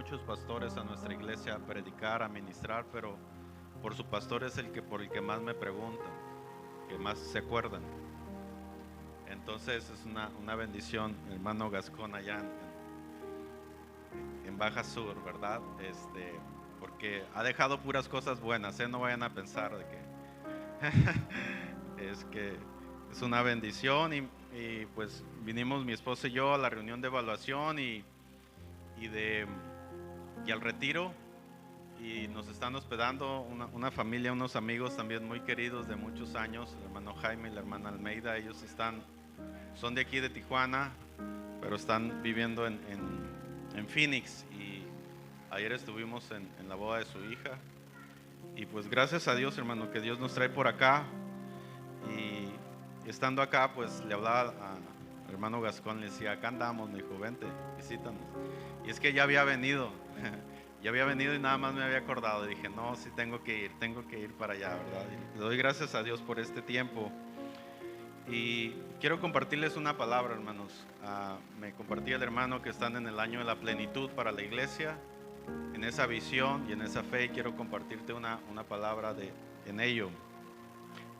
muchos pastores a nuestra iglesia a predicar, a ministrar, pero por su pastor es por el que más me preguntan, que más se acuerdan. Entonces es una bendición, hermano Gascón, allá en Baja Sur, ¿verdad? Porque ha dejado puras cosas buenas, no vayan a pensar de que es que es una bendición y pues vinimos mi esposa y yo a la reunión de evaluación y al retiro, y nos están hospedando una familia, unos amigos también muy queridos de muchos años, el hermano Jaime y la hermana Almeida. Ellos son de aquí de Tijuana, pero están viviendo en Phoenix, y ayer estuvimos en la boda de su hija. Y pues gracias a Dios, hermano, que Dios nos trae por acá. Y estando acá, pues le hablaba al hermano Gascón, le decía, acá andamos, me dijo, vente, visítanos. Y es que ya había venido, ya había venido y nada más me había acordado. Y dije, no, sí tengo que ir para allá, ¿verdad? Y le doy gracias a Dios por este tiempo. Y quiero compartirles una palabra, hermanos. Me compartía el hermano que están en el año de la plenitud para la iglesia, en esa visión y en esa fe, y quiero compartirte una palabra en ello,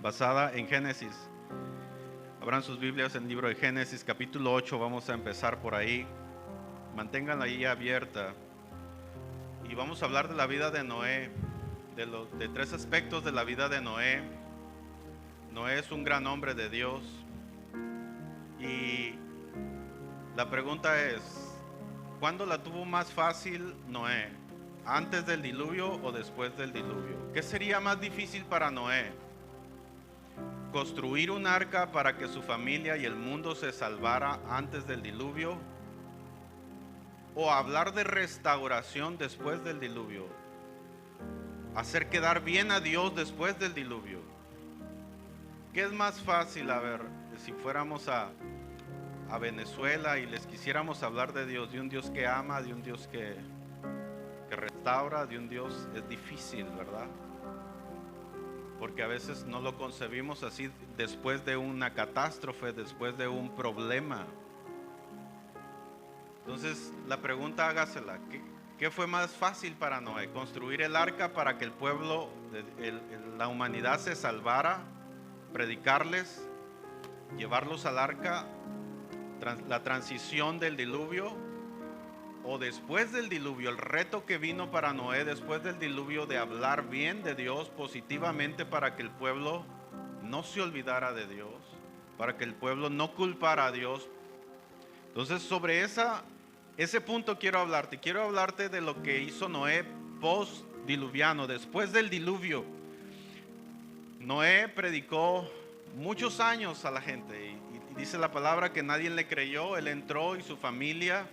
basada en Génesis. Abran sus Biblias en el libro de Génesis, capítulo 8, vamos a empezar por ahí. Manténganla ahí abierta. Y vamos a hablar de la vida de Noé, de tres aspectos de la vida de Noé. Noé es un gran hombre de Dios. Y la pregunta es, ¿cuándo la tuvo más fácil Noé? ¿Antes del diluvio o después del diluvio? ¿Qué sería más difícil para Noé? ¿Construir un arca para que su familia y el mundo se salvara antes del diluvio? ¿O hablar de restauración después del diluvio? ¿Hacer quedar bien a Dios después del diluvio? ¿Qué es más fácil? A ver, si fuéramos a Venezuela y les quisiéramos hablar de Dios, de un Dios que ama, de un Dios que restaura, de un Dios, es difícil, ¿verdad? Porque a veces no lo concebimos así, después de una catástrofe, después de un problema. Entonces la pregunta, hágasela, ¿qué fue más fácil para Noé? ¿Construir el arca para que el pueblo, la humanidad se salvara? ¿Predicarles? ¿Llevarlos al arca? ¿La transición del diluvio? ¿O después del diluvio, el reto que vino para Noé después del diluvio, de hablar bien de Dios positivamente para que el pueblo no se olvidara de Dios, para que el pueblo no culpara a Dios? Entonces sobre ese punto quiero hablarte de lo que hizo Noé post-diluviano, después del diluvio. Noé predicó muchos años a la gente y dice la palabra que nadie le creyó. Él entró y su familia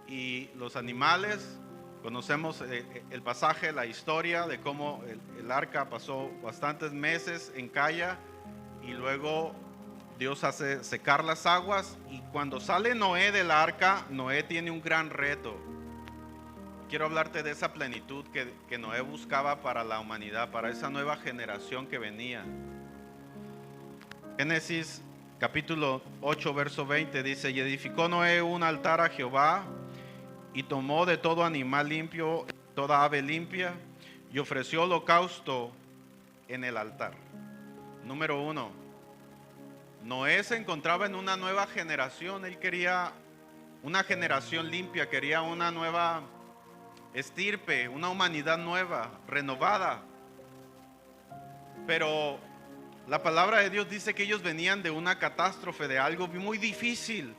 y los animales. Conocemos el pasaje, la historia de cómo el arca pasó bastantes meses en calla y luego Dios hace secar las aguas, y cuando sale Noé del arca, Noé tiene un gran reto. Quiero hablarte de esa plenitud que Noé buscaba para la humanidad, para esa nueva generación que venía. Génesis capítulo 8, verso 20 dice, y edificó Noé un altar a Jehová, y tomó de todo animal limpio, toda ave limpia, y ofreció holocausto en el altar. Número 1, Noé se encontraba en una nueva generación. Él quería una generación limpia, quería una nueva estirpe, una humanidad nueva, renovada. Pero la palabra de Dios dice que ellos venían de una catástrofe, de algo muy difícil.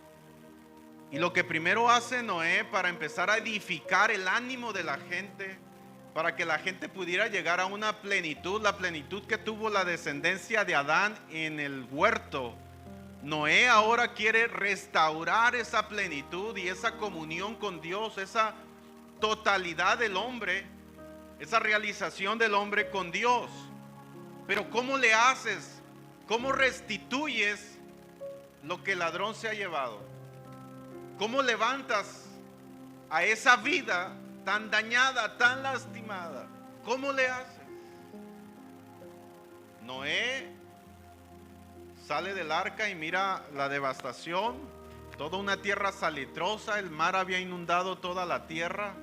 Y lo que primero hace Noé para empezar a edificar el ánimo de la gente, para que la gente pudiera llegar a una plenitud, la plenitud que tuvo la descendencia de Adán en el huerto, Noé ahora quiere restaurar esa plenitud y esa comunión con Dios, esa totalidad del hombre, esa realización del hombre con Dios. Pero ¿cómo le haces? ¿Cómo restituyes lo que el ladrón se ha llevado? ¿Cómo levantas a esa vida tan dañada, tan lastimada? ¿Cómo le haces? Noé sale del arca y mira la devastación, toda una tierra salitrosa, el mar había inundado toda la tierra.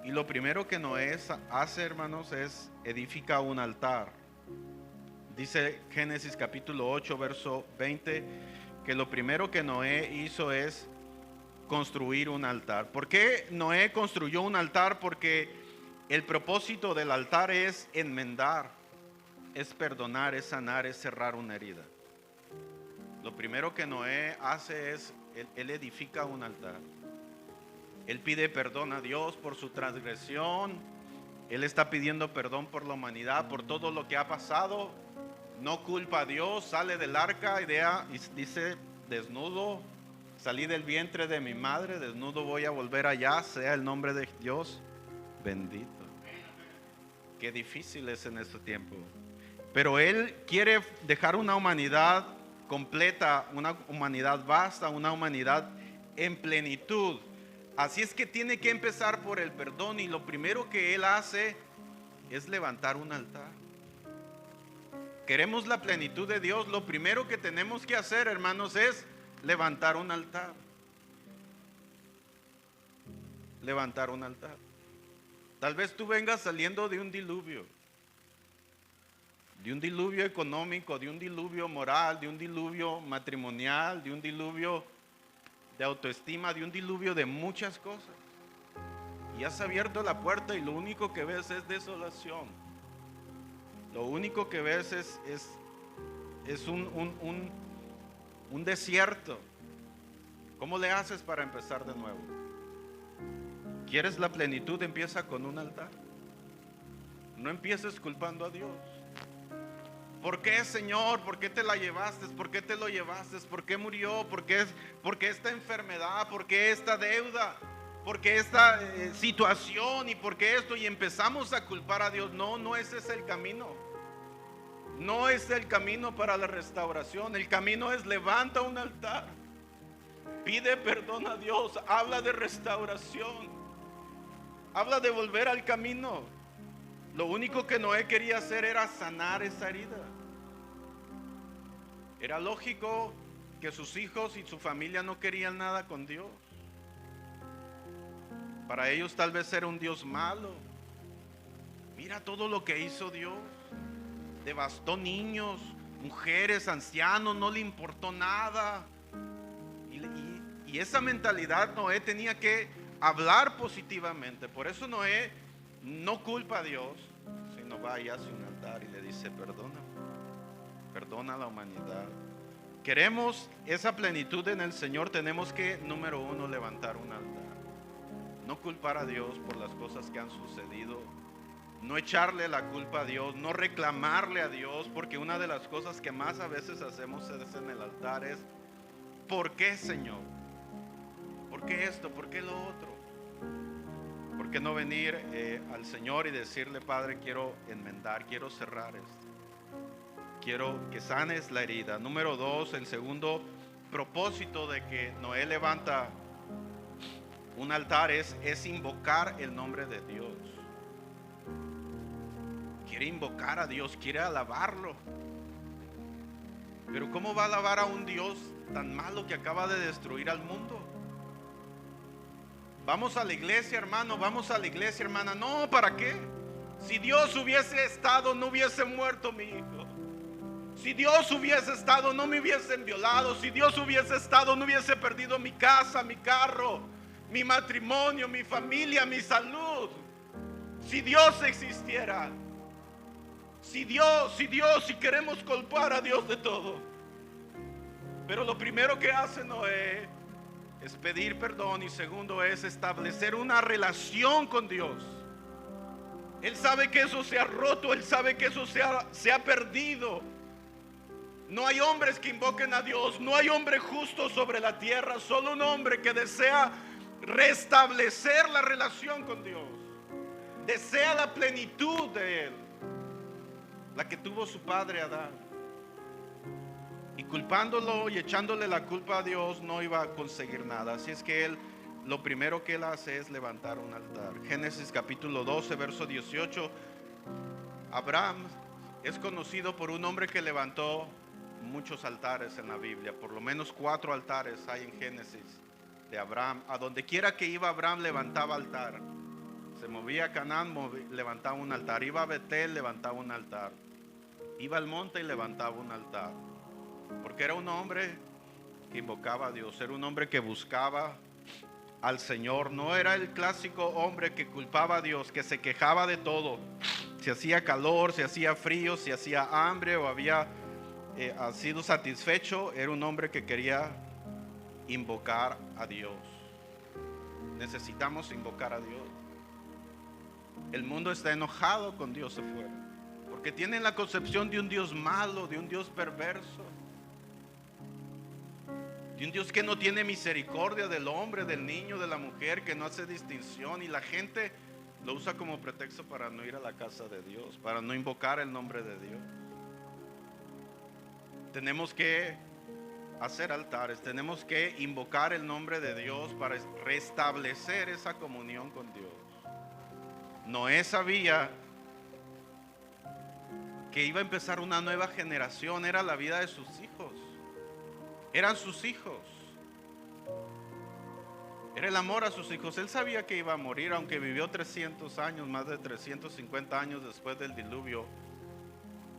Y lo primero que Noé hace, hermanos, es edifica un altar. Dice Génesis capítulo 8, verso 20, que lo primero que Noé hizo es construir un altar. ¿Por qué Noé construyó un altar? Porque el propósito del altar es enmendar, es perdonar, es sanar, es cerrar una herida. Lo primero que Noé hace es, él edifica un altar. Él pide perdón a Dios por su transgresión. Él está pidiendo perdón por la humanidad, por todo lo que ha pasado. No culpa a Dios, sale del arca y dice, desnudo salí del vientre de mi madre, desnudo voy a volver allá, sea el nombre de Dios bendito. Qué difícil es en este tiempo. Pero Él quiere dejar una humanidad completa, una humanidad vasta, una humanidad en plenitud. Así es que tiene que empezar por el perdón, y lo primero que Él hace es levantar un altar. Queremos la plenitud de Dios, lo primero que tenemos que hacer, hermanos, es levantar un altar. Levantar un altar. Tal vez tú vengas saliendo de un diluvio económico, de un diluvio moral, de un diluvio matrimonial, de un diluvio de autoestima, de un diluvio de muchas cosas. Y has abierto la puerta y lo único que ves es desolación. Lo único que ves es un desierto. ¿Cómo le haces para empezar de nuevo? ¿Quieres la plenitud? Empieza con un altar. No empieces culpando a Dios. ¿Por qué, Señor? ¿Por qué te la llevaste? ¿Por qué te lo llevaste? ¿Por qué murió? ¿Por qué esta enfermedad? ¿Por qué esta deuda? ¿Por qué esta situación? ¿Y por qué esto? Y empezamos a culpar a Dios. No, ese es el camino. No es el camino para la restauración. El camino es levanta un altar. Pide perdón a Dios. Habla de restauración. Habla de volver al camino. Lo único que Noé quería hacer era sanar esa herida. Era lógico que sus hijos y su familia no querían nada con Dios. Para ellos tal vez era un Dios malo. Mira todo lo que hizo Dios. Devastó niños, mujeres, ancianos, no le importó nada. Y esa mentalidad Noé tenía que hablar positivamente. Por eso Noé no culpa a Dios, sino va y hace un altar y le dice: perdona a la humanidad. Queremos esa plenitud en el Señor, tenemos que, número uno, levantar un altar. No culpar a Dios por las cosas que han sucedido. No echarle la culpa a Dios, no reclamarle a Dios, porque una de las cosas que más a veces hacemos en el altar es: ¿por qué, Señor? ¿Por qué esto? ¿Por qué lo otro? ¿Por qué no venir al Señor y decirle: Padre, quiero enmendar, quiero cerrar esto, quiero que sanes la herida? Número dos, el segundo propósito de que Noé levanta un altar es invocar el nombre de Dios. Quiere invocar a Dios, quiere alabarlo. Pero ¿cómo va a alabar a un Dios tan malo que acaba de destruir al mundo? Vamos a la iglesia, hermano, vamos a la iglesia, hermana. No, ¿para qué? Si Dios hubiese estado, no hubiese muerto mi hijo. Si Dios hubiese estado, no me hubiesen violado. Si Dios hubiese estado, no hubiese perdido mi casa, mi carro, mi matrimonio, mi familia, mi salud. Si Dios existiera. Si queremos culpar a Dios de todo. Pero lo primero que hace Noé es pedir perdón, y segundo es establecer una relación con Dios. Él sabe que eso se ha roto, él sabe que eso se ha perdido. No hay hombres que invoquen a Dios, no hay hombre justo sobre la tierra, solo un hombre que desea restablecer la relación con Dios, desea la plenitud de Él, la que tuvo su padre Adán. Y culpándolo y echándole la culpa a Dios no iba a conseguir nada. Así es que lo primero que él hace es levantar un altar. Génesis capítulo 12, verso 18. Abraham es conocido por un hombre que levantó muchos altares en la Biblia, por lo menos 4 altares hay en Génesis de Abraham. A donde quiera que iba Abraham levantaba altar. Se movía a Canaán, levantaba un altar. Iba a Betel, levantaba un altar. Iba al monte y levantaba un altar. Porque era un hombre que invocaba a Dios, era un hombre que buscaba al Señor. No era el clásico hombre que culpaba a Dios, que se quejaba de todo. Si hacía calor, si hacía frío, si hacía hambre o había sido satisfecho. Era un hombre que quería invocar a Dios. Necesitamos invocar a Dios. El mundo está enojado con Dios afuera, porque tienen la concepción de un Dios malo, de un Dios perverso, de un Dios que no tiene misericordia del hombre, del niño, de la mujer, que no hace distinción, y la gente lo usa como pretexto para no ir a la casa de Dios, para no invocar el nombre de Dios. Tenemos que hacer altares, tenemos que invocar el nombre de Dios para restablecer esa comunión con Dios. Noé sabía que iba a empezar una nueva generación, era la vida de sus hijos, eran sus hijos, era el amor a sus hijos. Él sabía que iba a morir, aunque vivió 300 años, más de 350 años después del diluvio,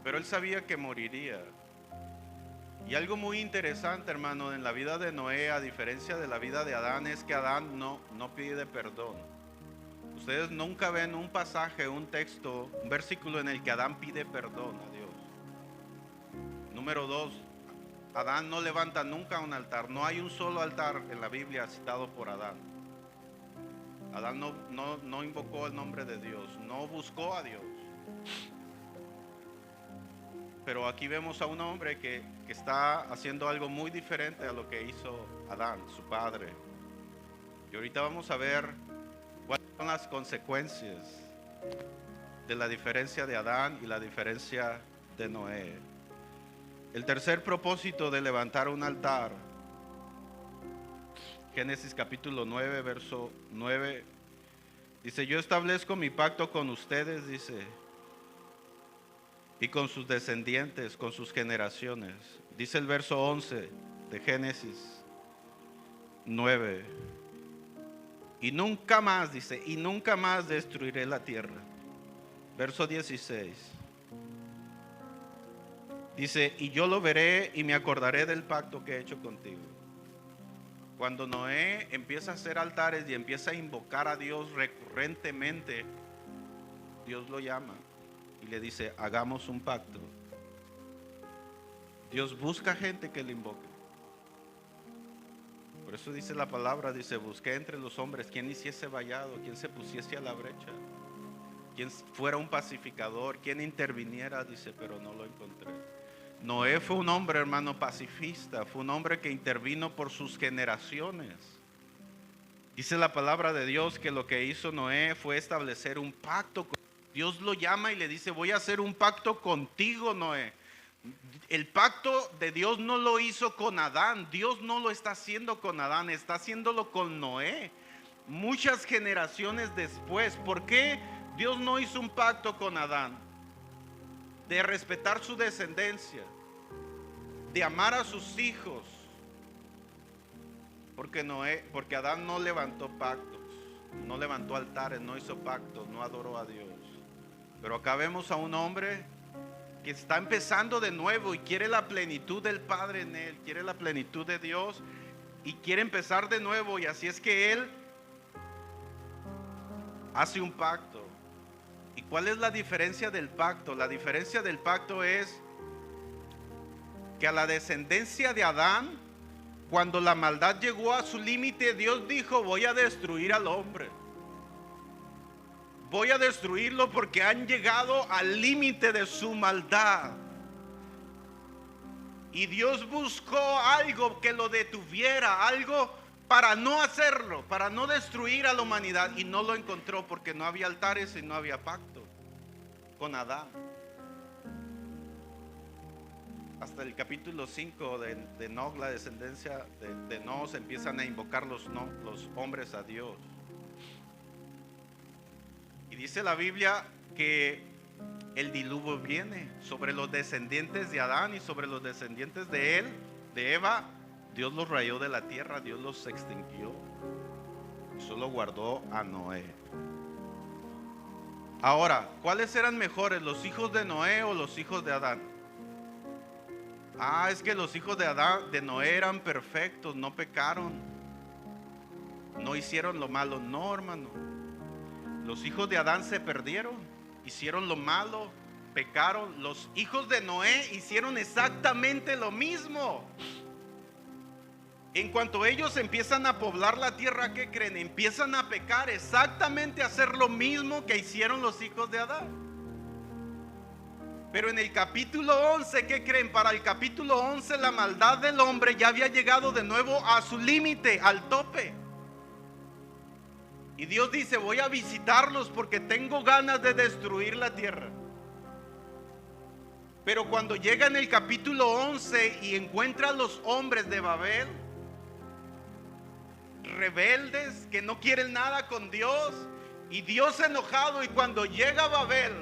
pero él sabía que moriría. Y algo muy interesante, hermano, en la vida de Noé, a diferencia de la vida de Adán, es que Adán no pide perdón. Ustedes nunca ven un pasaje, un texto, un versículo en el que Adán pide perdón a Dios. Número 2, Adán no levanta nunca un altar. No hay un solo altar en la Biblia citado por Adán. Adán no invocó el nombre de Dios, no buscó a Dios. Pero aquí vemos a un hombre que está haciendo algo muy diferente a lo que hizo Adán, su padre. Y ahorita vamos a ver cuáles son las consecuencias de la diferencia de Adán y la diferencia de Noé. El tercer propósito de levantar un altar, Génesis capítulo 9, verso 9, dice: yo establezco mi pacto con ustedes, dice, y con sus descendientes, con sus generaciones. Dice el verso 11 de Génesis 9. Y nunca más, dice, y nunca más destruiré la tierra. Verso 16. Dice: y yo lo veré y me acordaré del pacto que he hecho contigo. Cuando Noé empieza a hacer altares y empieza a invocar a Dios recurrentemente, Dios lo llama y le dice: hagamos un pacto. Dios busca gente que le invoque. Por eso dice la palabra, dice: busqué entre los hombres quien hiciese vallado, quien se pusiese a la brecha, quien fuera un pacificador, quien interviniera, dice, pero no lo encontré. Noé fue un hombre, hermano, pacifista, fue un hombre que intervino por sus generaciones. Dice la palabra de Dios que lo que hizo Noé fue establecer un pacto. Dios lo llama y le dice: voy a hacer un pacto contigo, Noé. El pacto de Dios no lo hizo con Adán. Dios no lo está haciendo con Adán, está haciéndolo con Noé. Muchas generaciones después. ¿Por qué Dios no hizo un pacto con Adán? De respetar su descendencia, de amar a sus hijos. Porque Adán no levantó pactos, no levantó altares, no hizo pactos, no adoró a Dios. Pero acá vemos a un hombre que está empezando de nuevo y quiere la plenitud del Padre en él, quiere la plenitud de Dios y quiere empezar de nuevo. Y así es que él hace un pacto. ¿Y cuál es la diferencia del pacto? La diferencia del pacto es que a la descendencia de Adán, cuando la maldad llegó a su límite, Dios dijo: voy a destruir al hombre. Voy a destruirlo porque han llegado al límite de su maldad. Y Dios buscó algo que lo detuviera, algo para no hacerlo, para no destruir a la humanidad. Y no lo encontró porque no había altares y no había pacto con Adán. Hasta el capítulo 5 de Nog, la descendencia de Nog, se empiezan a invocar los hombres a Dios. Y dice la Biblia que el diluvio viene sobre los descendientes de Adán y sobre los descendientes de él, de Eva. Dios los rayó de la tierra, Dios los extinguió y solo guardó a Noé. Ahora, ¿cuáles eran mejores, los hijos de Noé o los hijos de Adán? Es que los hijos de Noé eran perfectos, no pecaron, no hicieron lo malo. No, hermano. Los hijos de Adán se perdieron, hicieron lo malo, pecaron. Los hijos de Noé hicieron exactamente lo mismo. En cuanto ellos empiezan a poblar la tierra, ¿qué creen? Empiezan a pecar, exactamente a hacer lo mismo que hicieron los hijos de Adán. Pero en el capítulo 11, ¿qué creen? Para el capítulo 11 la maldad del hombre ya había llegado de nuevo a su límite, al tope. Y Dios dice: voy a visitarlos porque tengo ganas de destruir la tierra. Pero cuando llega en el capítulo 11 y encuentra a los hombres de Babel, rebeldes, que no quieren nada con Dios, y Dios enojado, y cuando llega a Babel,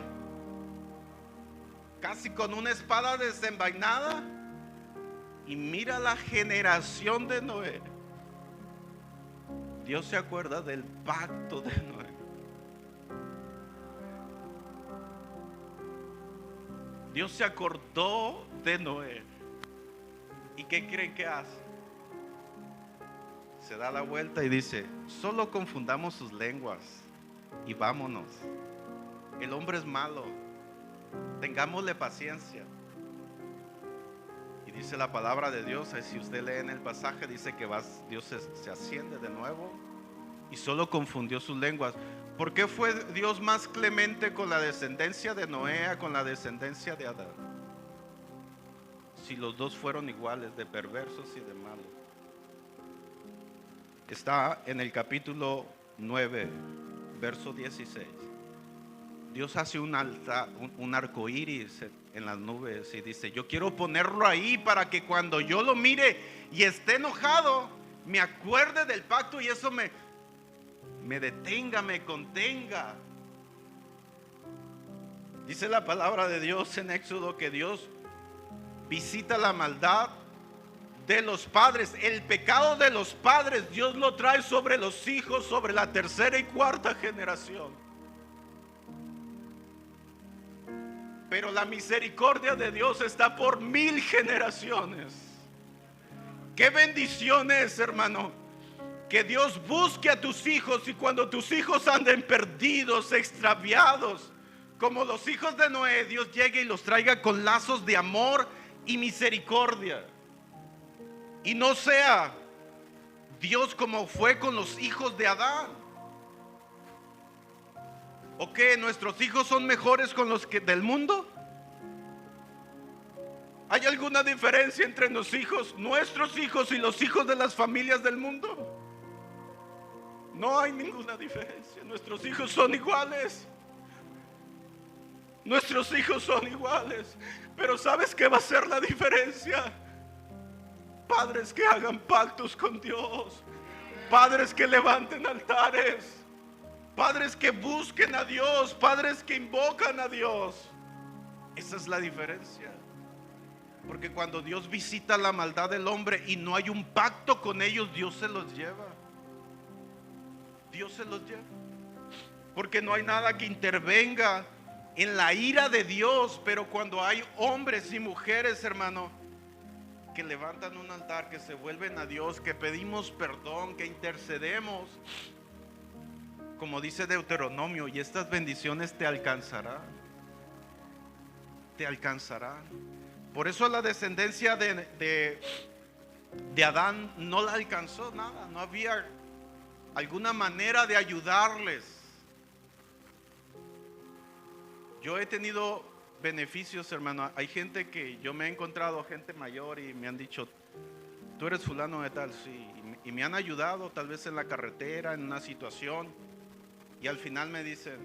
casi con una espada desenvainada, y mira la generación de Noé, Dios se acuerda del pacto de Noé. Dios se acordó de Noé. ¿Y qué creen que hace? Se da la vuelta y dice: solo confundamos sus lenguas y vámonos. El hombre es malo, tengámosle paciencia. Y dice la palabra de Dios, si usted lee en el pasaje, dice que Dios se asciende de nuevo y solo confundió sus lenguas. ¿Por qué fue Dios más clemente con la descendencia de Noé a con la descendencia de Adán? Si los dos fueron iguales, de perversos y de malos. Está en el capítulo 9, verso 16. Dios hace un altar, un arco iris en las nubes, y dice: yo quiero ponerlo ahí para que cuando yo lo mire y esté enojado, me acuerde del pacto y eso me detenga, me contenga. Dice la palabra de Dios en Éxodo que Dios visita la maldad de los padres, el pecado de los padres. Dios lo trae sobre los hijos, sobre la tercera y cuarta generación. Pero la misericordia de Dios está por 1000 generaciones. Qué bendición es, hermano, que Dios busque a tus hijos, y cuando tus hijos anden perdidos, extraviados, como los hijos de Noé, Dios llegue y los traiga con lazos de amor y misericordia. Y no sea Dios como fue con los hijos de Adán. ¿O qué? ¿Nuestros hijos son mejores con los que del mundo? ¿Hay alguna diferencia entre nuestros hijos y los hijos de las familias del mundo? No hay ninguna diferencia. Nuestros hijos son iguales. Nuestros hijos son iguales. Pero ¿sabes qué va a ser la diferencia? Padres que hagan pactos con Dios. Padres que levanten altares. Padres que busquen a Dios. Padres que invocan a Dios. Esa es la diferencia. Porque cuando Dios visita la maldad del hombre y no hay un pacto con ellos, Dios se los lleva. Dios se los lleva. Porque no hay nada que intervenga en la ira de Dios. Pero cuando hay hombres y mujeres, hermano, que levantan un altar, que se vuelven a Dios, que pedimos perdón, que intercedemos, como dice Deuteronomio, y estas bendiciones te alcanzarán. Te alcanzarán. Por eso la descendencia de Adán no la alcanzó nada. No había alguna manera de ayudarles. Yo he tenido beneficios, hermano. Hay gente que yo me he encontrado, gente mayor, y me han dicho: tú eres fulano de tal, sí. Y me han ayudado tal vez en la carretera, en una situación. Y al final me dicen: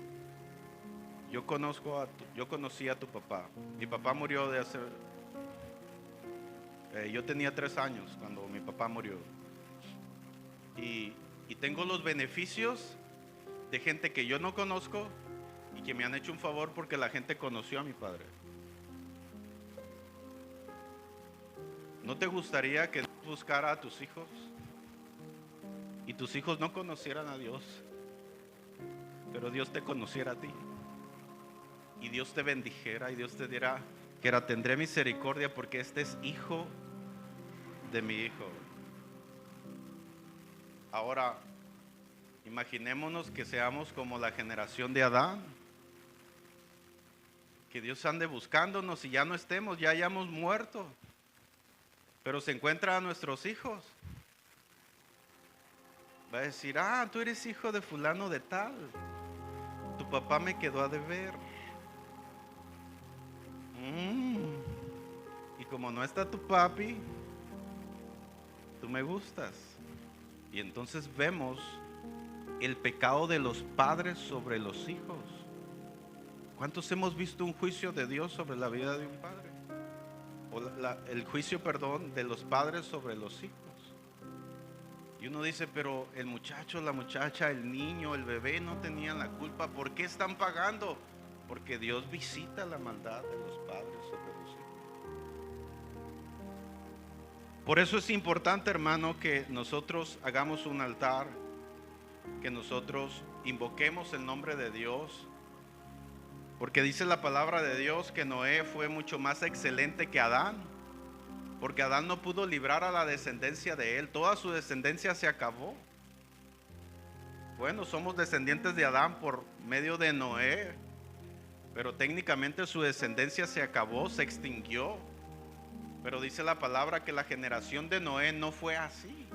yo conocí a tu papá. Mi papá murió de hace... yo tenía 3 años cuando mi papá murió. Y tengo los beneficios de gente que yo no conozco, y que me han hecho un favor porque la gente conoció a mi padre. ¿No te gustaría que Dios buscara a tus hijos y tus hijos no conocieran a Dios, pero Dios te conociera a ti? Y Dios te bendijera y Dios te dirá que tendré misericordia porque este es hijo de mi hijo. Ahora, imaginémonos que seamos como la generación de Adán, que Dios ande buscándonos y ya no estemos, ya hayamos muerto, pero se encuentra a nuestros hijos. Va a decir, tú eres hijo de fulano de tal, tu papá me quedó a deber. Y como no está tu papi, tú me gustas. Y entonces vemos el pecado de los padres sobre los hijos. ¿Cuántos hemos visto un juicio de Dios sobre la vida de un padre? O el juicio, de los padres sobre los hijos. Y uno dice, pero el muchacho, la muchacha, el niño, el bebé no tenían la culpa. ¿Por qué están pagando? Porque Dios visita la maldad de los padres sobre los hijos. Por eso es importante, hermano, que nosotros hagamos un altar, que nosotros invoquemos el nombre de Dios, porque dice la palabra de Dios que Noé fue mucho más excelente que Adán, porque Adán no pudo librar a la descendencia de él, toda su descendencia se acabó. Bueno, somos descendientes de Adán por medio de Noé, pero técnicamente su descendencia se acabó, se extinguió. Pero dice la palabra que la generación de Noé no fue así.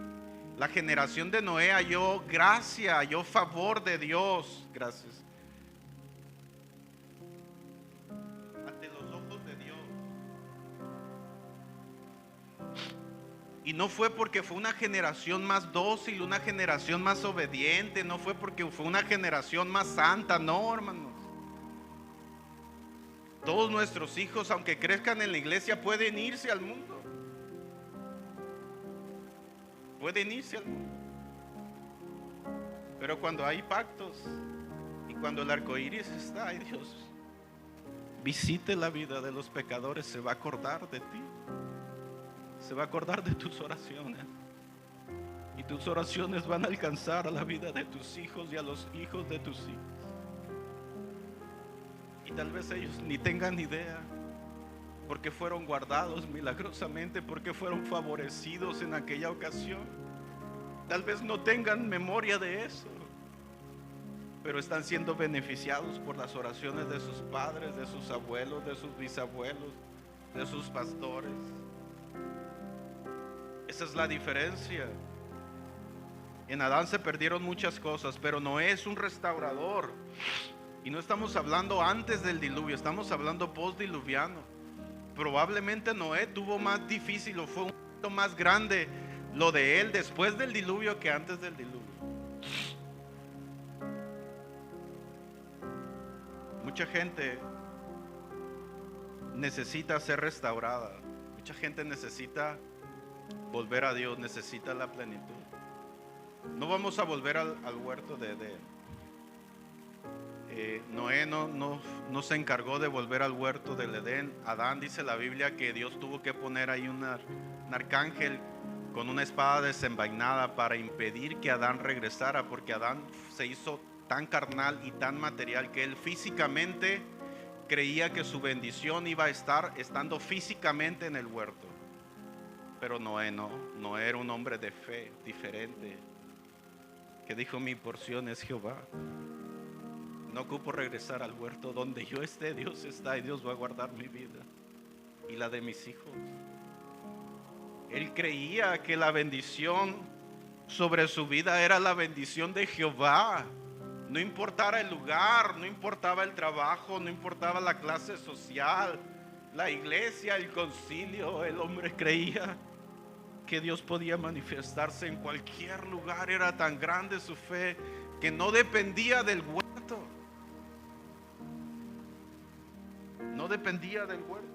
La generación de Noé halló gracia, halló favor de Dios. Gracias. Ante los ojos de Dios. Y no fue porque fue una generación más dócil, una generación más obediente, no fue porque fue una generación más santa, no, hermanos. Todos nuestros hijos, aunque crezcan en la iglesia, pueden irse al mundo. Pueden irse al mundo. Pero cuando hay pactos y cuando el arco iris está, ay Dios, visite la vida de los pecadores, se va a acordar de ti. Se va a acordar de tus oraciones. Y tus oraciones van a alcanzar a la vida de tus hijos y a los hijos de tus hijos. Y tal vez ellos ni tengan idea, porque fueron guardados milagrosamente, porque fueron favorecidos en aquella ocasión. Tal vez no tengan memoria de eso, pero están siendo beneficiados por las oraciones de sus padres, de sus abuelos, de sus bisabuelos, de sus pastores. Esa es la diferencia. En Adán se perdieron muchas cosas, pero Noé es un restaurador. Y no estamos hablando antes del diluvio, estamos hablando postdiluviano. Probablemente Noé tuvo más difícil o fue un poquito más grande lo de él después del diluvio que antes del diluvio. Mucha gente necesita ser restaurada. Mucha gente necesita volver a Dios, necesita la plenitud. No vamos a volver al huerto de Edén. Noé no se encargó de volver al huerto del Edén. Adán, dice la Biblia, que Dios tuvo que poner ahí un arcángel con una espada desenvainada para impedir que Adán regresara, porque Adán se hizo tan carnal y tan material que él físicamente creía que su bendición iba a estar estando físicamente en el huerto. Pero Noé no. Noé era un hombre de fe diferente, que dijo: mi porción es Jehová. No ocupo regresar al huerto, donde yo esté, Dios está, y Dios va a guardar mi vida y la de mis hijos. Él creía que la bendición sobre su vida era la bendición de Jehová. No importara el lugar, no importaba el trabajo, no importaba la clase social, la iglesia, el concilio. El hombre creía que Dios podía manifestarse en cualquier lugar. Era tan grande su fe que no dependía del huerto. No dependía del huerto.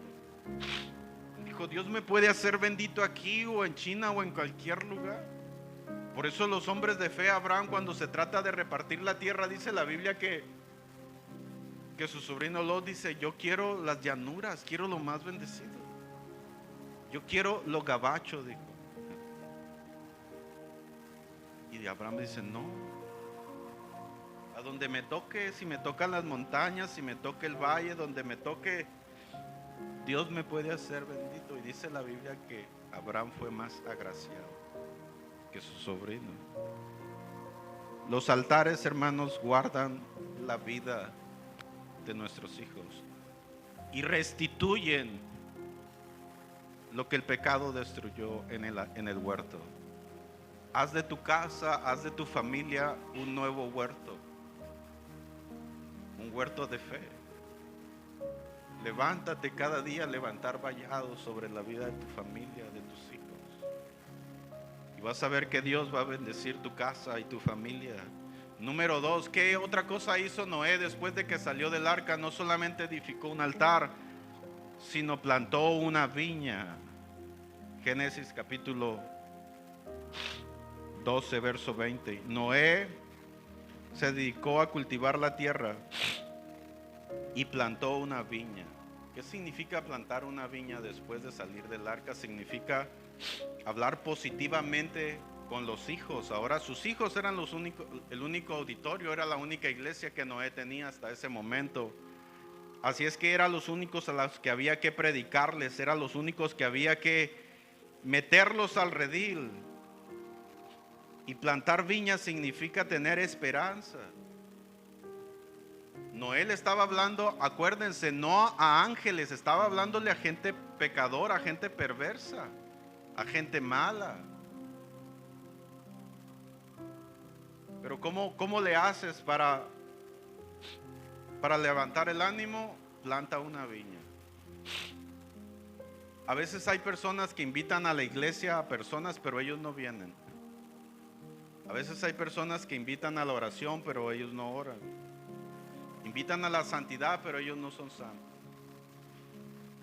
Dijo: Dios me puede hacer bendito aquí o en China o en cualquier lugar. Por eso los hombres de fe, Abraham, cuando se trata de repartir la tierra, dice la Biblia que que su sobrino Lot dice: yo quiero las llanuras, quiero lo más bendecido, yo quiero lo gabacho, dijo. Y Abraham dice: no, a donde me toque, si me tocan las montañas, si me toque el valle, donde me toque, Dios me puede hacer bendito. Y dice la Biblia que Abraham fue más agraciado que su sobrino. Los altares, hermanos, guardan la vida de nuestros hijos y restituyen lo que el pecado destruyó en el huerto. Haz de tu casa, haz de tu familia un nuevo huerto, un huerto de fe. Levántate cada día a levantar vallados sobre la vida de tu familia, de tus hijos. Y vas a ver que Dios va a bendecir tu casa y tu familia. Número 2, ¿qué otra cosa hizo Noé después de que salió del arca? No solamente edificó un altar, sino plantó una viña. Génesis capítulo 12, verso 20. Noé se dedicó a cultivar la tierra y plantó una viña. ¿Qué significa plantar una viña después de salir del arca? Significa hablar positivamente con los hijos. Ahora sus hijos eran el único auditorio, era la única iglesia que Noé tenía hasta ese momento. Así es que eran los únicos a los que había que predicarles, eran los únicos que había que meterlos al redil. Y plantar viñas significa tener esperanza. Noé le estaba hablando, acuérdense, no a ángeles, estaba hablándole a gente pecadora, a gente perversa, a gente mala. Pero ¿cómo le haces para levantar el ánimo? Planta una viña. A veces hay personas que invitan a la iglesia a personas, pero ellos no vienen. A veces hay personas que invitan a la oración, pero ellos no oran. Invitan a la santidad, pero ellos no son santos.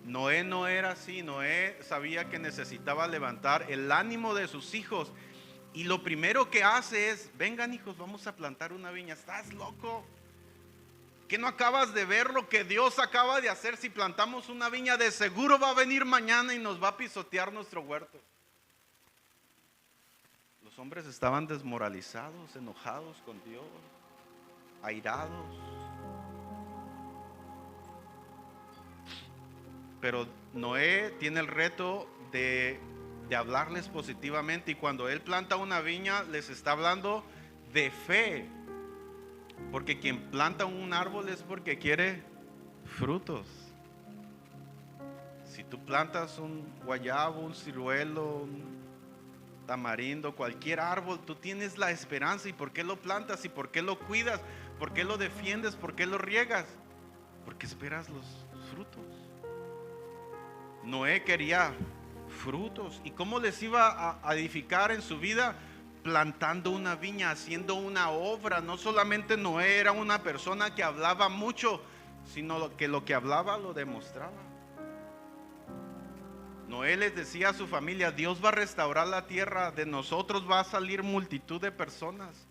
Noé no era así. Noé sabía que necesitaba levantar el ánimo de sus hijos. Y lo primero que hace es: vengan, hijos, vamos a plantar una viña. ¿Estás loco? ¿Que no acabas de ver lo que Dios acaba de hacer? Si plantamos una viña, de seguro va a venir mañana y nos va a pisotear nuestro huerto. Los hombres estaban desmoralizados, enojados con Dios, airados. Pero Noé tiene el reto de hablarles positivamente, y cuando él planta una viña les está hablando de fe, porque quien planta un árbol es porque quiere frutos. Si tú plantas un guayabo, un ciruelo, un tamarindo, cualquier árbol, tú tienes la esperanza. ¿Y por qué lo plantas? ¿Y por qué lo cuidas? ¿Por qué lo defiendes? ¿Por qué lo riegas? Porque esperas los frutos. Noé quería frutos. ¿Y cómo les iba a edificar en su vida? Plantando una viña, haciendo una obra. No solamente Noé era una persona que hablaba mucho, sino que lo que hablaba lo demostraba. Noé les decía a su familia: Dios va a restaurar la tierra, de nosotros va a salir multitud de personas,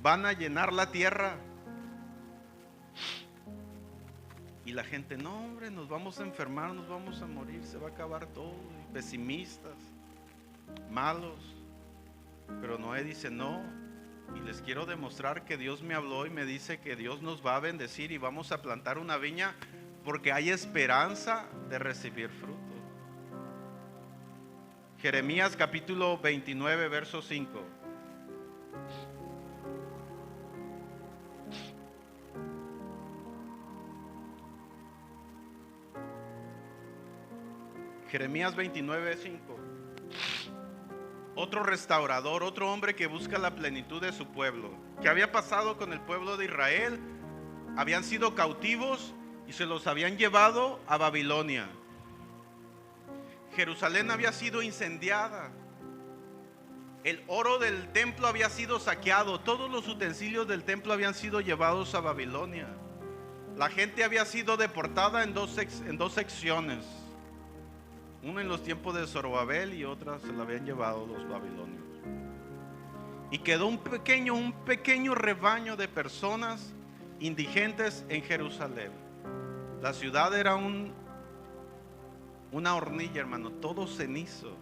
van a llenar la tierra. Y la gente: no, hombre, nos vamos a enfermar, nos vamos a morir, se va a acabar todo. Y pesimistas, malos. Pero Noé dice: no, y les quiero demostrar que Dios me habló y me dice que Dios nos va a bendecir y vamos a plantar una viña, porque hay esperanza de recibir fruto. Jeremías capítulo 29, verso 5. Jeremías 29, 5. Otro restaurador, otro hombre que busca la plenitud de su pueblo. ¿Qué había pasado con el pueblo de Israel? Habían sido cautivos y se los habían llevado a Babilonia. Jerusalén había sido incendiada. El oro del templo había sido saqueado. Todos los utensilios del templo habían sido llevados a Babilonia. La gente había sido deportada en dos secciones. Una en los tiempos de Zorobabel y otra se la habían llevado los babilonios. Y quedó un pequeño rebaño de personas indigentes en Jerusalén. La ciudad era una hornilla, hermano, todo cenizo,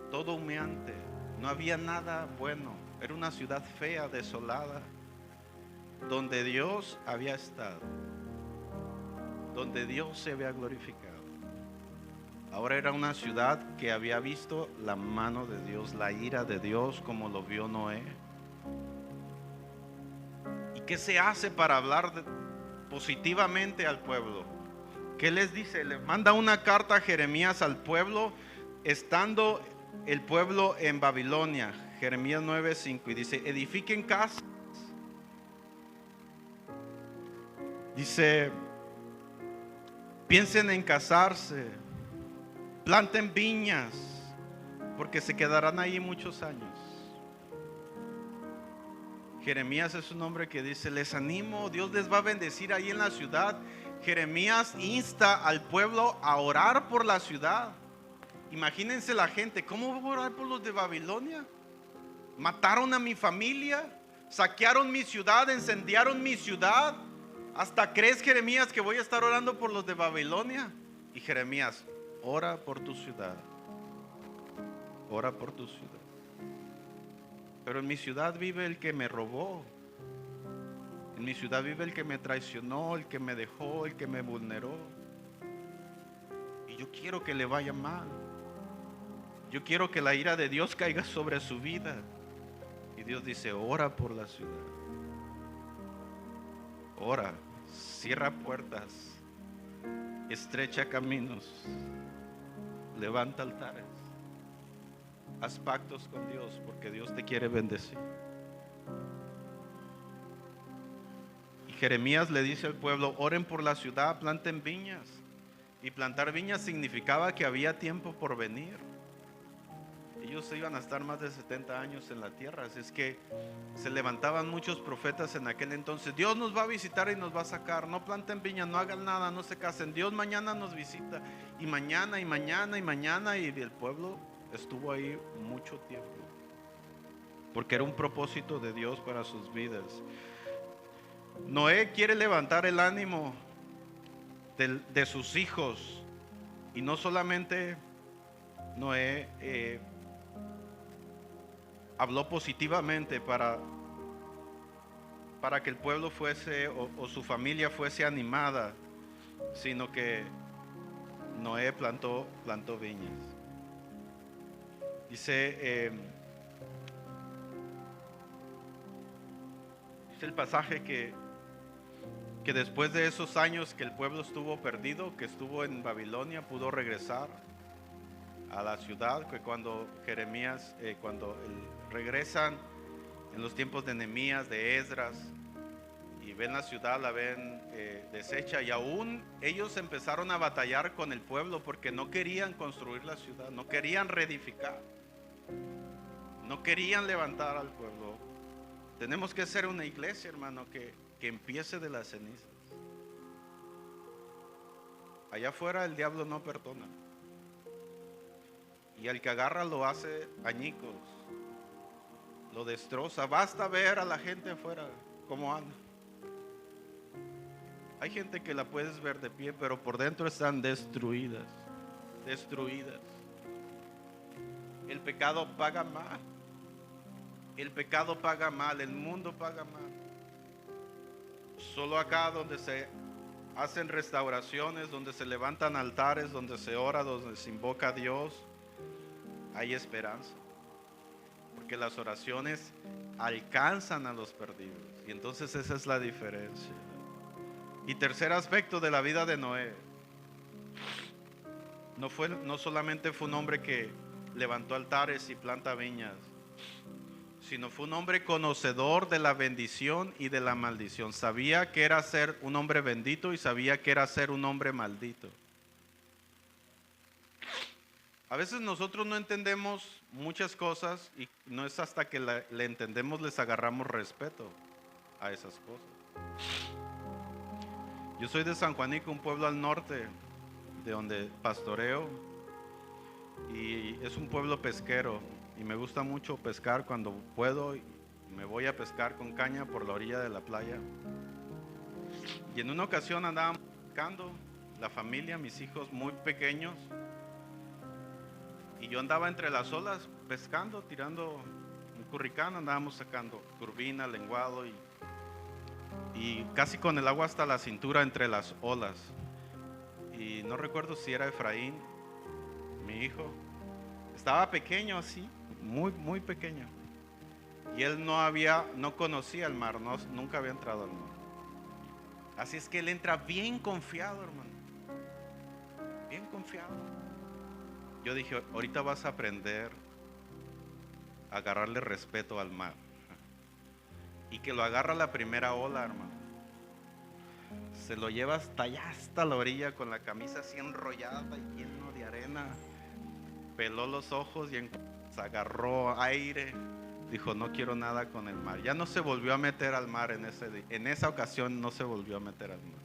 todo humeante, no había nada bueno. Era una ciudad fea, desolada, donde Dios había estado, donde Dios se había glorificado. Ahora era una ciudad que había visto la mano de Dios, la ira de Dios, como lo vio Noé. ¿Y qué se hace para hablar positivamente al pueblo? ¿Qué les dice? Le manda una carta a Jeremías al pueblo, estando el pueblo en Babilonia. Jeremías 9:5, y dice: edifiquen casas. Dice: piensen en casarse, planten viñas, porque se quedarán ahí muchos años. Jeremías es un hombre que dice: les animo, Dios les va a bendecir ahí en la ciudad. Jeremías insta al pueblo a orar por la ciudad. Imagínense la gente: ¿cómo voy a orar por los de Babilonia? Mataron a mi familia, saquearon mi ciudad, incendiaron mi ciudad. ¿Hasta crees, Jeremías, que voy a estar orando por los de Babilonia? Y Jeremías: ora por tu ciudad, ora por tu ciudad. Pero en mi ciudad vive el que me robó, en mi ciudad vive el que me traicionó, el que me dejó, el que me vulneró. Y yo quiero que le vaya mal. Yo quiero que la ira de Dios caiga sobre su vida. Y Dios dice: ora por la ciudad. Ora, cierra puertas, estrecha caminos, levanta altares, haz pactos con Dios, porque Dios te quiere bendecir. Y Jeremías le dice al pueblo: oren por la ciudad, planten viñas. Y plantar viñas significaba que había tiempo por venir. Ellos iban a estar más de 70 años en la tierra. Así es que se levantaban muchos profetas en aquel entonces: Dios nos va a visitar y nos va a sacar. No planten viñas, no hagan nada, no se casen. Dios mañana nos visita. Y mañana, y mañana, y mañana. Y el pueblo estuvo ahí mucho tiempo, porque era un propósito de Dios para sus vidas. Noé quiere levantar el ánimo de sus hijos. Y no solamente Noé habló positivamente para que el pueblo fuese o su familia fuese animada, sino que Noé plantó viñas. Dice el pasaje que después de esos años que el pueblo estuvo perdido, que estuvo en Babilonia, pudo regresar a la ciudad. Que cuando Jeremías, cuando regresan en los tiempos de Nehemías, de Esdras, y ven la ciudad, la ven deshecha, y aún ellos empezaron a batallar con el pueblo porque no querían construir la ciudad, no querían reedificar, no querían levantar al pueblo. Tenemos que ser una iglesia, hermano, que empiece de las cenizas. Allá afuera el diablo no perdona, y al que agarra lo hace añicos, lo destroza. Basta ver a la gente afuera cómo anda. Hay gente que la puedes ver de pie, pero por dentro están destruidas. El pecado paga mal. El pecado paga mal, el mundo paga mal. Solo acá donde se hacen restauraciones, donde se levantan altares, donde se ora, donde se invoca a Dios, hay esperanza. Porque las oraciones alcanzan a los perdidos. Y entonces esa es la diferencia. Y tercer aspecto de la vida de Noé: no solamente fue un hombre que levantó altares y planta viñas, sino fue un hombre conocedor de la bendición y de la maldición. Sabía que era ser un hombre bendito y sabía que era ser un hombre maldito. A veces nosotros no entendemos muchas cosas, y no es hasta que le entendemos les agarramos respeto a esas cosas. Yo soy de San Juanico, un pueblo al norte de donde pastoreo, y es un pueblo pesquero, y me gusta mucho pescar cuando puedo, me voy a pescar con caña por la orilla de la playa. Y en una ocasión andábamos pescando, la familia, mis hijos muy pequeños, y yo andaba entre las olas pescando, tirando un curricán, andábamos sacando turbina, lenguado y casi con el agua hasta la cintura entre las olas. Y no recuerdo si era Efraín, mi hijo, estaba pequeño así, muy pequeño, y él no conocía el mar, nunca había entrado al mar. Así es que él entra bien confiado, hermano, bien confiado. Yo dije, ahorita vas a aprender a agarrarle respeto al mar. Y que lo agarra la primera ola, hermano. Se lo lleva hasta allá, hasta la orilla, con la camisa así enrollada y lleno de arena. Peló los ojos y se agarró aire. Dijo, no quiero nada con el mar. Ya no se volvió a meter al mar en esa ocasión, no se volvió a meter al mar.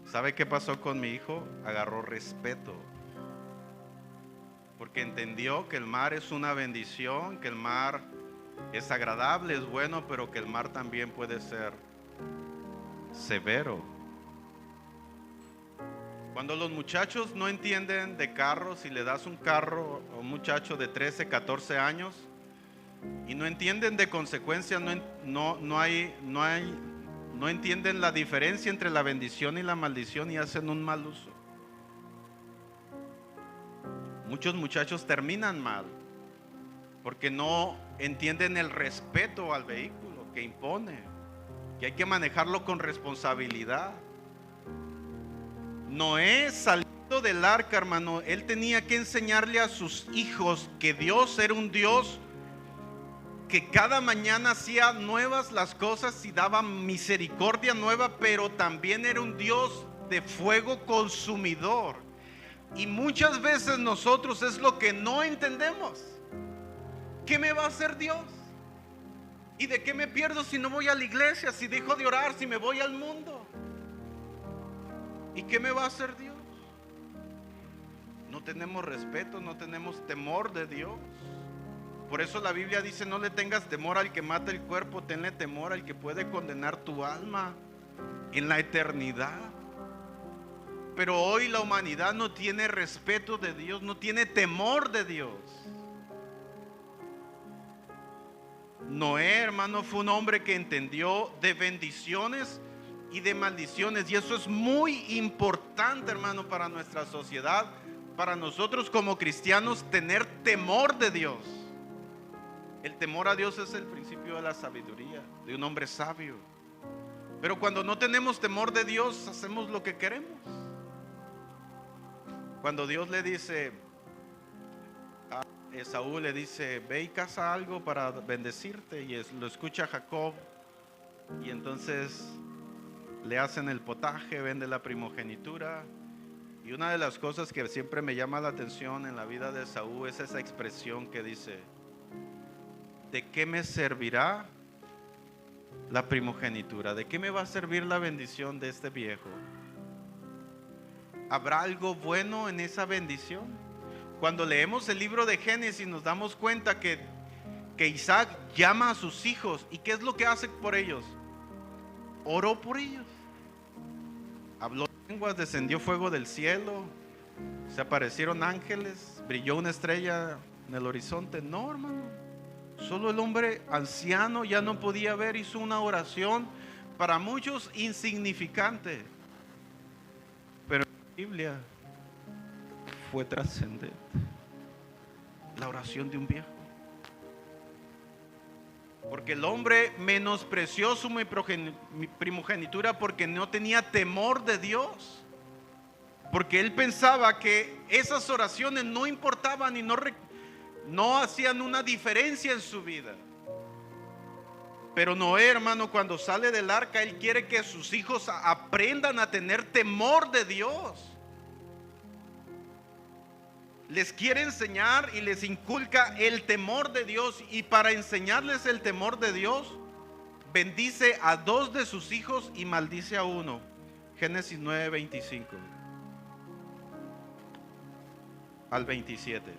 ¿Sabe qué pasó con mi hijo? Agarró respeto. Porque entendió que el mar es una bendición, que el mar es agradable, es bueno, pero que el mar también puede ser severo. Cuando los muchachos no entienden de carros, si le das un carro a un muchacho de 13, 14 años y no entienden de consecuencias, no entienden la diferencia entre la bendición y la maldición y hacen un mal uso. Muchos muchachos terminan mal porque no entienden el respeto al vehículo que impone, que hay que manejarlo con responsabilidad. Noé, saliendo del arca, hermano, él tenía que enseñarle a sus hijos que Dios era un Dios que cada mañana hacía nuevas las cosas y daba misericordia nueva, pero también era un Dios de fuego consumidor. Y muchas veces nosotros es lo que no entendemos. ¿Qué me va a hacer Dios? ¿Y de qué me pierdo si no voy a la iglesia? Si dejo de orar, si me voy al mundo. ¿Y qué me va a hacer Dios? No tenemos respeto, no tenemos temor de Dios. Por eso la Biblia dice, no le tengas temor al que mata el cuerpo, tenle temor al que puede condenar tu alma en la eternidad. Pero hoy la humanidad no tiene respeto de Dios, no tiene temor de Dios. Noé, hermano, fue un hombre que entendió de bendiciones y de maldiciones, y eso es muy importante, hermano, para nuestra sociedad, para nosotros como cristianos, tener temor de Dios. El temor a Dios es el principio de la sabiduría, de un hombre sabio. Pero cuando no tenemos temor de Dios, hacemos lo que queremos. Cuando Dios le dice a Esaú, le dice, ve y caza algo para bendecirte, y lo escucha Jacob, y entonces le hacen el potaje, vende la primogenitura. Y una de las cosas que siempre me llama la atención en la vida de Esaú es esa expresión que dice, ¿de qué me servirá la primogenitura? ¿De qué me va a servir la bendición de este viejo? ¿Habrá algo bueno en esa bendición? Cuando leemos el libro de Génesis nos damos cuenta que Isaac llama a sus hijos. ¿Y qué es lo que hace por ellos? Oró por ellos. Habló lenguas, descendió fuego del cielo, se aparecieron ángeles, brilló una estrella en el horizonte. No, hermano. Solo el hombre anciano ya no podía ver, hizo una oración para muchos insignificante. Pero en la Biblia fue trascendente. La oración de un viejo. Porque el hombre menospreció su primogenitura porque no tenía temor de Dios. Porque él pensaba que esas oraciones no importaban y no hacían una diferencia en su vida. Pero Noé, hermano, cuando sale del arca, él quiere que sus hijos aprendan a tener temor de Dios. Les quiere enseñar y les inculca el temor de Dios. Y para enseñarles el temor de Dios, bendice a 2 de sus hijos y maldice a uno. Génesis 9:25 al 27.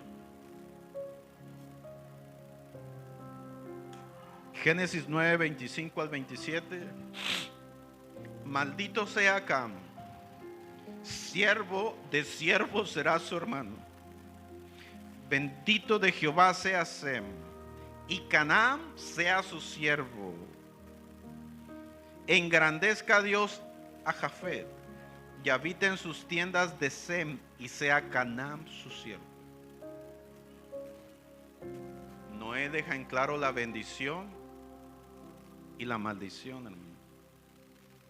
Génesis 9, 25 al 27. Maldito sea Cam, siervo de siervo será su hermano. Bendito de Jehová sea Sem, y Canaán sea su siervo. Engrandezca a Dios a Jafet, y habita en sus tiendas de Sem, y sea Canaán su siervo. Noé deja en claro la bendición y la maldición, hermano.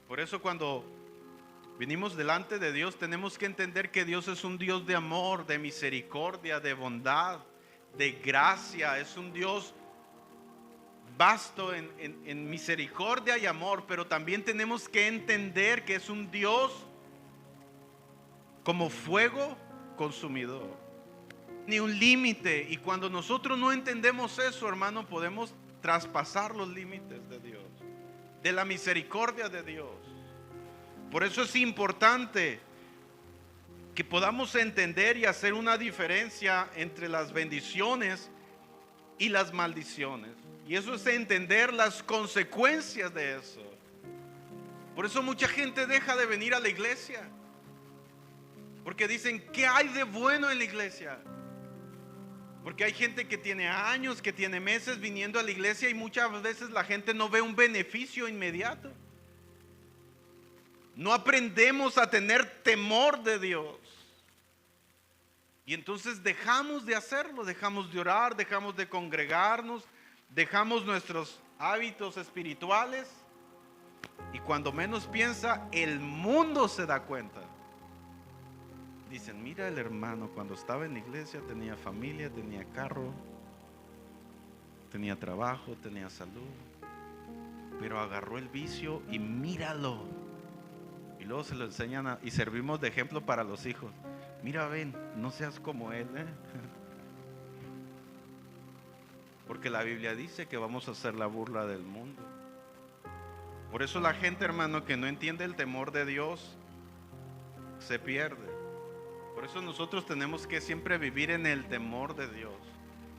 Por eso cuando venimos delante de Dios tenemos que entender que Dios es un Dios de amor, de misericordia, de bondad, de gracia. Es un Dios vasto en misericordia y amor, pero también tenemos que entender que es un Dios como fuego consumidor, ni un límite. Y cuando nosotros no entendemos eso, hermano, podemos traspasar los límites de Dios, de la misericordia de Dios. Por eso es importante que podamos entender y hacer una diferencia entre las bendiciones y las maldiciones. Y eso es entender las consecuencias de eso. Por eso mucha gente deja de venir a la iglesia, porque dicen, ¿qué hay de bueno en la iglesia? Porque hay gente que tiene años, que tiene meses viniendo a la iglesia, y muchas veces la gente no ve un beneficio inmediato. No aprendemos a tener temor de Dios. Y entonces dejamos de hacerlo, dejamos de orar, dejamos de congregarnos, dejamos nuestros hábitos espirituales. Y cuando menos piensa, el mundo se da cuenta. Dicen, mira el hermano, cuando estaba en la iglesia tenía familia, tenía carro, tenía trabajo, tenía salud, pero agarró el vicio y míralo. Y luego se lo enseñan y servimos de ejemplo para los hijos. Mira, ven, no seas como él, porque la Biblia dice que vamos a hacer la burla del mundo. Por eso la gente, hermano, que no entiende el temor de Dios se pierde. Por eso nosotros tenemos que siempre vivir en el temor de Dios.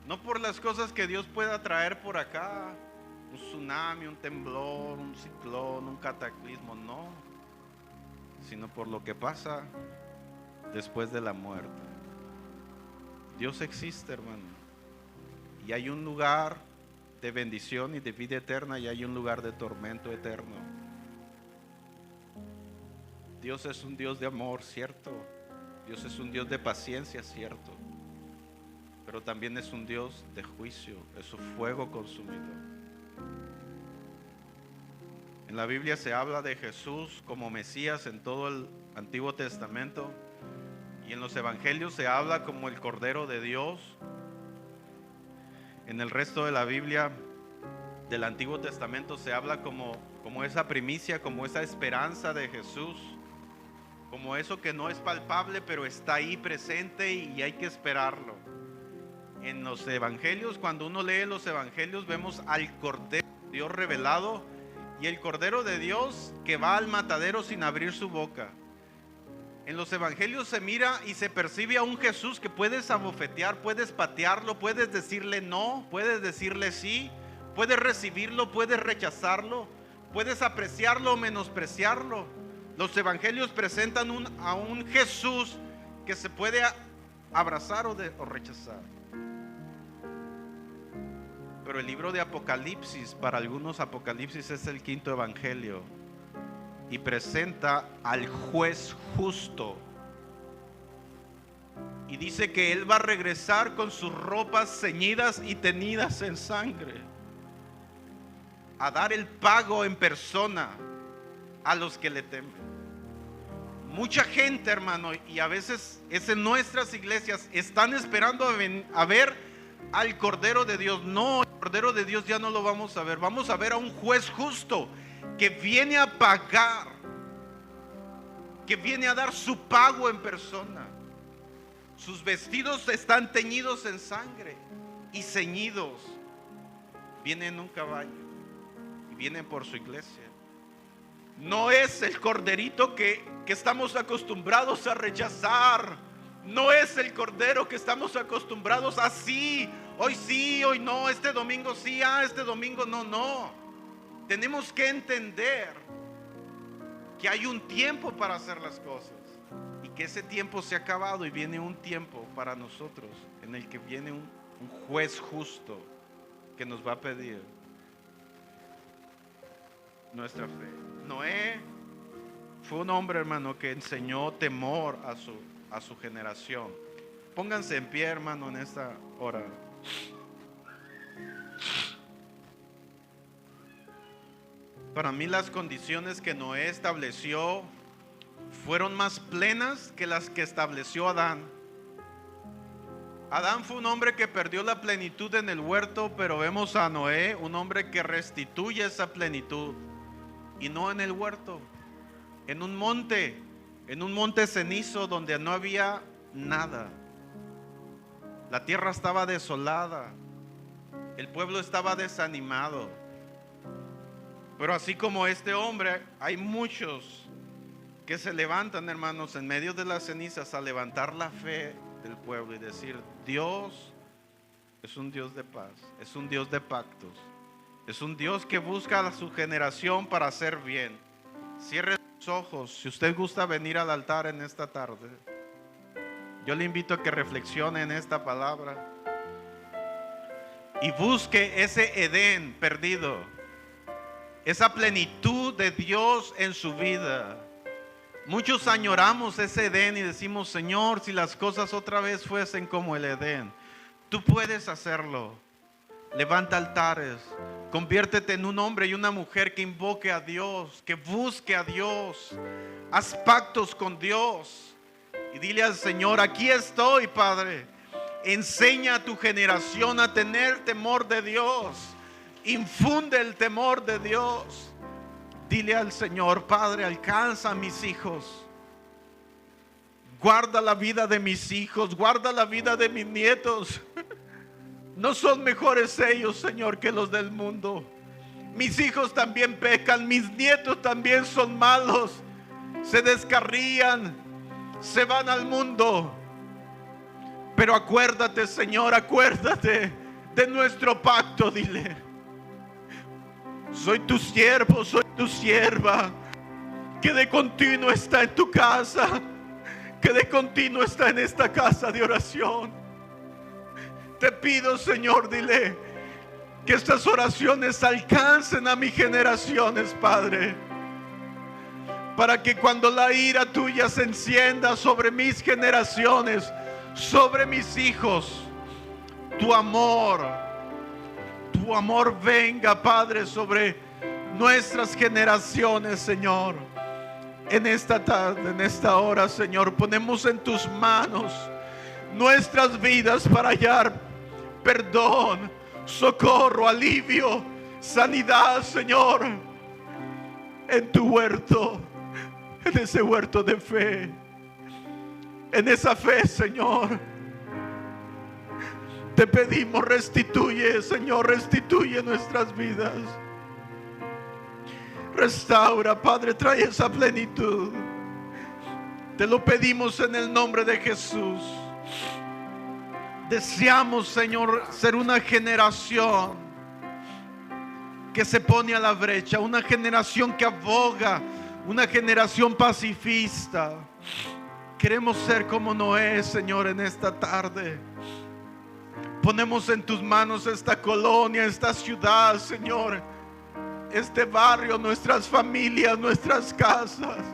No por las cosas que Dios pueda traer por acá, un tsunami, un temblor, un ciclón, un cataclismo, no, sino por lo que pasa después de la muerte. Dios existe, hermano, y hay un lugar de bendición y de vida eterna, y hay un lugar de tormento eterno. Dios es un Dios de amor, cierto. Dios es un Dios de paciencia, cierto, pero también es un Dios de juicio, es un fuego consumidor. En la Biblia se habla de Jesús como Mesías en todo el Antiguo Testamento, y en los Evangelios se habla como el Cordero de Dios. En el resto de la Biblia del Antiguo Testamento se habla como esa primicia, como esa esperanza de Jesús, como eso que no es palpable, pero está ahí presente y hay que esperarlo. En los Evangelios, cuando uno lee los Evangelios, vemos al Cordero de Dios revelado, y el Cordero de Dios que va al matadero sin abrir su boca. En los Evangelios se mira y se percibe a un Jesús que puedes abofetear, puedes patearlo, puedes decirle no, puedes decirle sí, puedes recibirlo, puedes rechazarlo, puedes apreciarlo o menospreciarlo. Los Evangelios presentan a un Jesús que se puede abrazar o rechazar. Pero el libro de Apocalipsis, para algunos Apocalipsis es el quinto evangelio, y presenta al juez justo, y dice que él va a regresar con sus ropas ceñidas y teñidas en sangre, a dar el pago en persona a los que le temen. Mucha gente, hermano, y a veces es en nuestras iglesias, están esperando a ver al Cordero de Dios. No, el Cordero de Dios ya no lo vamos a ver. Vamos a ver a un juez justo que viene a pagar, que viene a dar su pago en persona. Sus vestidos están teñidos en sangre y ceñidos. Viene en un caballo y viene por su iglesia. No es el corderito que estamos acostumbrados a rechazar. No es el cordero que estamos acostumbrados así hoy sí, hoy no, este domingo sí, este domingo no, no. Tenemos que entender que hay un tiempo para hacer las cosas y que ese tiempo se ha acabado y viene un tiempo para nosotros en el que viene un juez justo que nos va a pedir nuestra fe. Noé fue un hombre, hermano, que enseñó temor a su generación. Pónganse en pie, hermano, en esta hora. Para mí las condiciones que Noé estableció fueron más plenas que las que estableció Adán. Adán fue un hombre que perdió la plenitud en el huerto, pero vemos a Noé, un hombre que restituye esa plenitud, y no en el huerto, en un monte cenizo donde no había nada. La tierra estaba desolada, el pueblo estaba desanimado. Pero así como este hombre, hay muchos que se levantan, hermanos, en medio de las cenizas a levantar la fe del pueblo y decir: Dios es un Dios de paz, es un Dios de pactos, es un Dios que busca a su generación para hacer bien. Cierre sus ojos. Si usted gusta venir al altar en esta tarde, yo le invito a que reflexione en esta palabra y busque ese Edén perdido, esa plenitud de Dios en su vida. Muchos añoramos ese Edén y decimos: Señor, si las cosas otra vez fuesen como el Edén. Tú puedes hacerlo. Levanta altares, conviértete en un hombre y una mujer que invoque a Dios, que busque a Dios. Haz pactos con Dios y dile al Señor: aquí estoy, Padre. Enseña a tu generación a tener temor de Dios. Infunde el temor de Dios. Dile al Señor: Padre, alcanza a mis hijos. Guarda la vida de mis hijos, guarda la vida de mis nietos. No son mejores ellos, Señor, que los del mundo. Mis hijos también pecan, mis nietos también son malos. Se descarrían, se van al mundo. Pero acuérdate, Señor, acuérdate de nuestro pacto, dile. Soy tu siervo, soy tu sierva, que de continuo está en tu casa, que de continuo está en esta casa de oración. Te pido, Señor, dile, que estas oraciones alcancen a mis generaciones, Padre, para que cuando la ira tuya se encienda sobre mis generaciones, sobre mis hijos, tu amor venga, Padre, sobre nuestras generaciones, Señor. En esta tarde, en esta hora, Señor, ponemos en tus manos nuestras vidas para hallar perdón, socorro, alivio, sanidad, Señor, en tu huerto, en ese huerto de fe, en esa fe, Señor. Te pedimos: restituye, Señor, restituye nuestras vidas. Restaura, Padre, trae esa plenitud. Te lo pedimos en el nombre de Jesús. Deseamos, Señor, ser una generación que se pone a la brecha, una generación que aboga, una generación pacifista. Queremos ser como Noé, Señor, en esta tarde. Ponemos en tus manos esta colonia, esta ciudad, Señor, este barrio, nuestras familias, nuestras casas.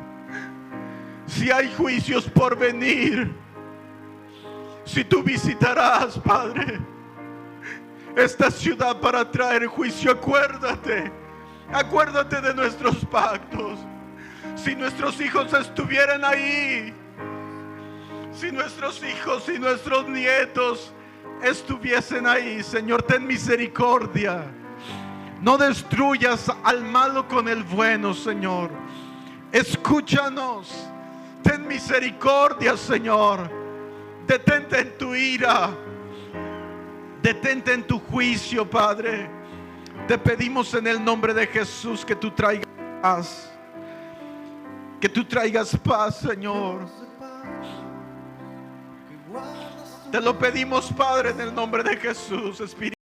Si hay juicios por venir, si tú visitarás, Padre, esta ciudad para traer juicio, acuérdate de nuestros pactos. Si nuestros hijos estuvieran ahí, si nuestros hijos y nuestros nietos estuviesen ahí, Señor, ten misericordia. No destruyas al malo con el bueno, Señor. Escúchanos. Ten misericordia, Señor. Detente en tu ira. Detente en tu juicio, Padre. Te pedimos en el nombre de Jesús que tú traigas paz. Que tú traigas paz, Señor. Te lo pedimos, Padre, en el nombre de Jesús, Espíritu.